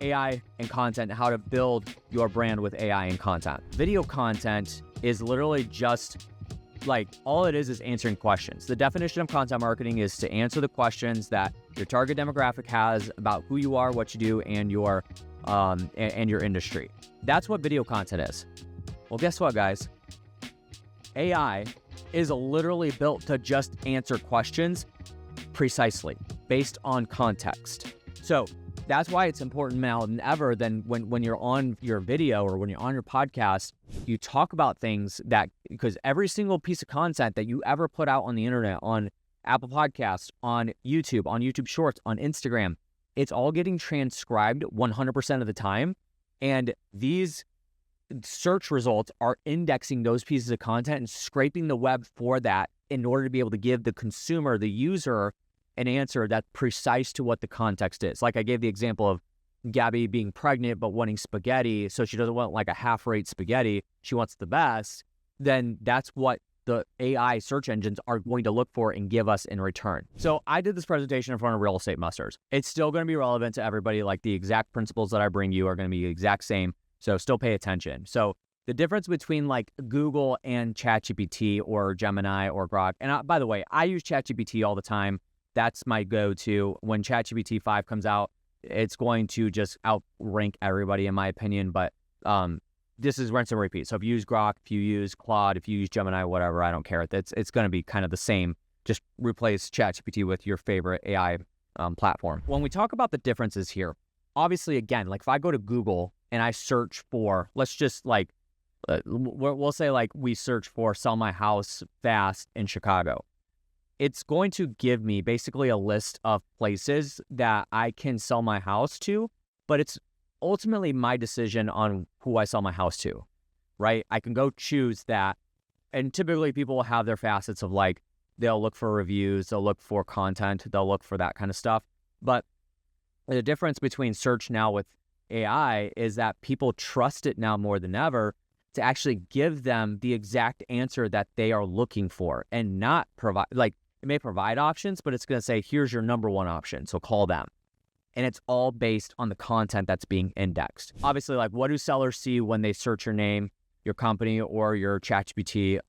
AI and content, how to build your brand with AI and content. Video content is literally just like, all it is answering questions. The definition of content marketing is to answer the questions that your target demographic has about who you are, what you do, and your industry. That's what video content is. Well, guess what, guys? AI is literally built to just answer questions precisely based on context. So that's why it's important now than ever than when you're on your video or when you're on your podcast, you talk about things that, because every single piece of content that you ever put out on the internet, on Apple Podcasts, on YouTube Shorts, on Instagram, it's all getting transcribed 100% of the time. And these search results are indexing those pieces of content and scraping the web for that in order to be able to give the consumer, the user, an answer that's precise to what the context is. Like I gave the example of Gabby being pregnant but wanting spaghetti, so she doesn't want like a half-rate spaghetti, she wants the best. Then that's what the AI search engines are going to look for and give us in return. So I did this presentation in front of Real Estate Musters. It's still going to be relevant to everybody. Like the exact principles that I bring you are going to be the exact same. So still pay attention. So the difference between like Google and ChatGPT or Gemini or Grok, and by the way, I use ChatGPT all the time. That's my go-to. When ChatGPT 5 comes out, it's going to just outrank everybody in my opinion, but this is rinse and repeat. So if you use Grok, if you use Claude, if you use Gemini, whatever, I don't care. It's going to be kind of the same. Just replace ChatGPT with your favorite AI platform. When we talk about the differences here, obviously, again, like if I go to Google and I search for, let's just like, we'll say like we search for sell my house fast in Chicago. It's going to give me basically a list of places that I can sell my house to, but it's ultimately my decision on who I sell my house to, right? I can go choose that. And typically people will have their facets of like, they'll look for reviews, they'll look for content, they'll look for that kind of stuff. But the difference between search now with AI is that people trust it now more than ever to actually give them the exact answer that they are looking for and not provide, like it may provide options, but it's going to say, here's your number one option. So call them. And it's all based on the content that's being indexed. Obviously, like what do sellers see when they search your name, your company, or your ChatGPT,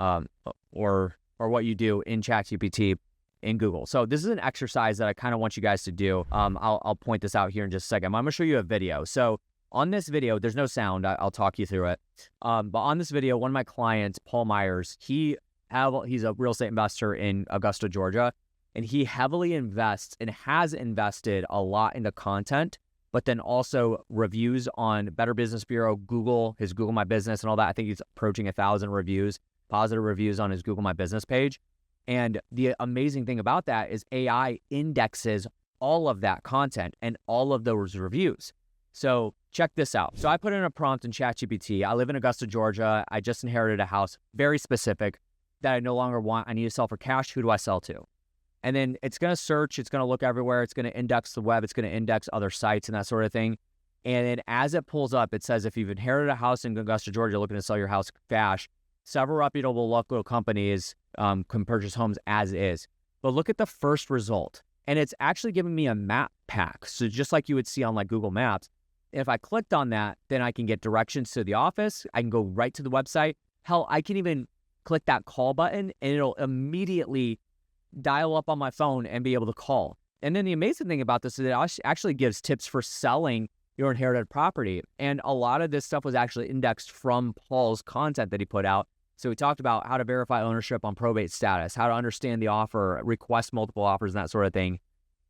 or what you do in ChatGPT in Google. So this is an exercise that I kind of want you guys to do. I'll point this out here in just a second. I'm going to show you a video. So on this video, there's no sound. I'll talk you through it. But on this video, one of my clients, Paul Myers, he's a real estate investor in Augusta, Georgia, and he heavily invests and has invested a lot into content, but then also reviews on Better Business Bureau, Google, his Google My Business and all that. I think he's approaching 1,000 reviews, positive reviews on his Google My Business page. And the amazing thing about that is AI indexes all of that content and all of those reviews. So check this out. So I put in a prompt in ChatGPT. I live in Augusta, Georgia. I just inherited a house, very specific, that I no longer want. I need to sell for cash. Who do I sell to? And then it's going to search. It's going to look everywhere. It's going to index the web. It's going to index other sites and that sort of thing. And then as it pulls up, it says, if you've inherited a house in Augusta, Georgia, looking to sell your house cash, several reputable local companies can purchase homes as is. But look at the first result. And it's actually giving me a map pack. So just like you would see on like Google Maps. If I clicked on that, then I can get directions to the office. I can go right to the website. Hell, I can even click that call button and it'll immediately dial up on my phone and be able to call. And then the amazing thing about this is it actually gives tips for selling your inherited property. And a lot of this stuff was actually indexed from Paul's content that he put out. So we talked about how to verify ownership on probate status, how to understand the offer, request multiple offers, and that sort of thing.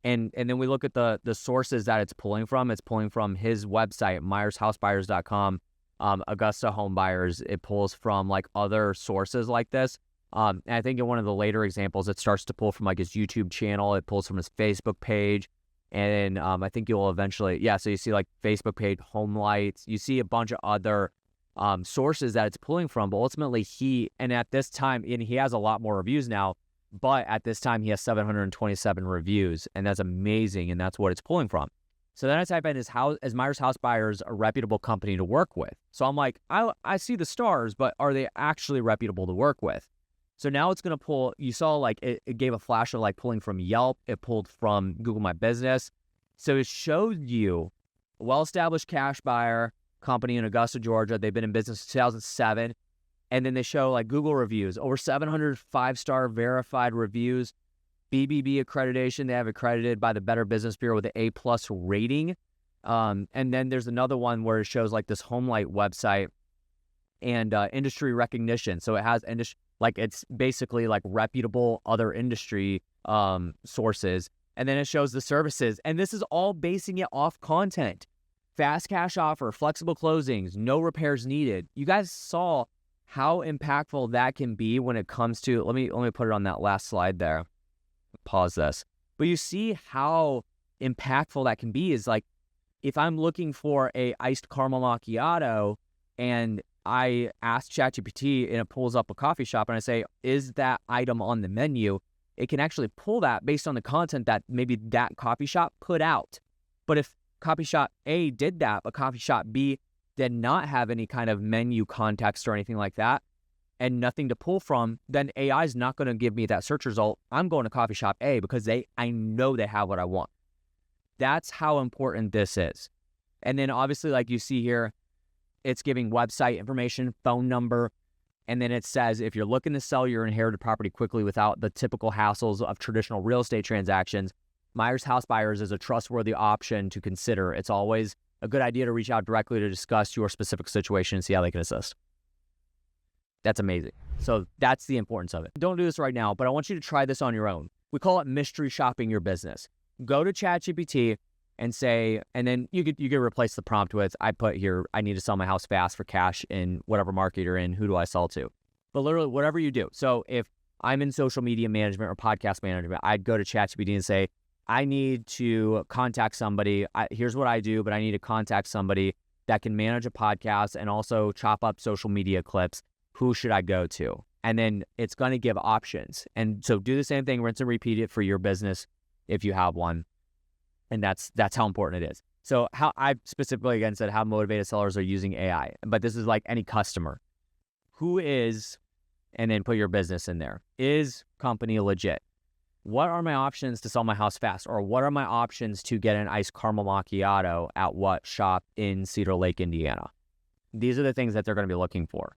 And then we look at the sources that it's pulling from. It's pulling from his website, MyersHouseBuyers.com, Augusta Home Buyers. It pulls from like other sources like this. And I think in one of the later examples, it starts to pull from like his YouTube channel. It pulls from his Facebook page. And then I think you'll eventually, so you see like Facebook page, Home Lights. You see a bunch of other sources that it's pulling from. But ultimately at this time, and he has a lot more reviews now, but at this time he has 727 reviews, and that's amazing. And that's what it's pulling from. So then I type in is Myers House Buyers a reputable company to work with? So I'm like, I see the stars, but are they actually reputable to work with? So now it's going to pull, you saw like it gave a flash of like pulling from Yelp. It pulled from Google My Business. So it showed you well-established cash buyer company in Augusta, Georgia. They've been in business since 2007. And then they show like Google reviews, over 700 5-star verified reviews, BBB accreditation. They have accredited by the Better Business Bureau with an A+ rating. And then there's another one where it shows like this HomeLight website and industry recognition. So it has like it's basically like reputable other industry sources. And then it shows the services. And this is all basing it off content. Fast cash offer, flexible closings, no repairs needed. You guys saw how impactful that can be when it comes to, let me put it on that last slide there. Pause this. But you see how impactful that can be is like, if I'm looking for a iced caramel macchiato and I ask ChatGPT and it pulls up a coffee shop and I say, is that item on the menu? It can actually pull that based on the content that maybe that coffee shop put out. But if coffee shop A did that, but coffee shop B did not have any kind of menu context or anything like that, and nothing to pull from, then AI is not going to give me that search result. I'm going to coffee shop A because I know they have what I want. That's how important this is. And then obviously, like you see here, it's giving website information, phone number, and then it says, if you're looking to sell your inherited property quickly without the typical hassles of traditional real estate transactions, Myers House Buyers is a trustworthy option to consider. It's always a good idea to reach out directly to discuss your specific situation and see how they can assist. That's amazing. So that's the importance of it. Don't do this right now, but I want you to try this on your own. We call it mystery shopping your business. Go to ChatGPT and say, and then you could replace the prompt with, I put here, I need to sell my house fast for cash in whatever market you're in. Who do I sell to? But literally whatever you do. So if I'm in social media management or podcast management, I'd go to ChatGPT and say, I need to contact somebody. Here's what I do, but I need to contact somebody that can manage a podcast and also chop up social media clips. Who should I go to? And then it's going to give options. And so do the same thing, rinse and repeat it for your business if you have one. And that's how important it is. So how I specifically, again, said how motivated sellers are using AI. But this is like any customer. Who is, and then put your business in there. Is company legit? What are my options to sell my house fast? Or what are my options to get an iced caramel macchiato at what shop in Cedar Lake, Indiana? These are the things that they're going to be looking for.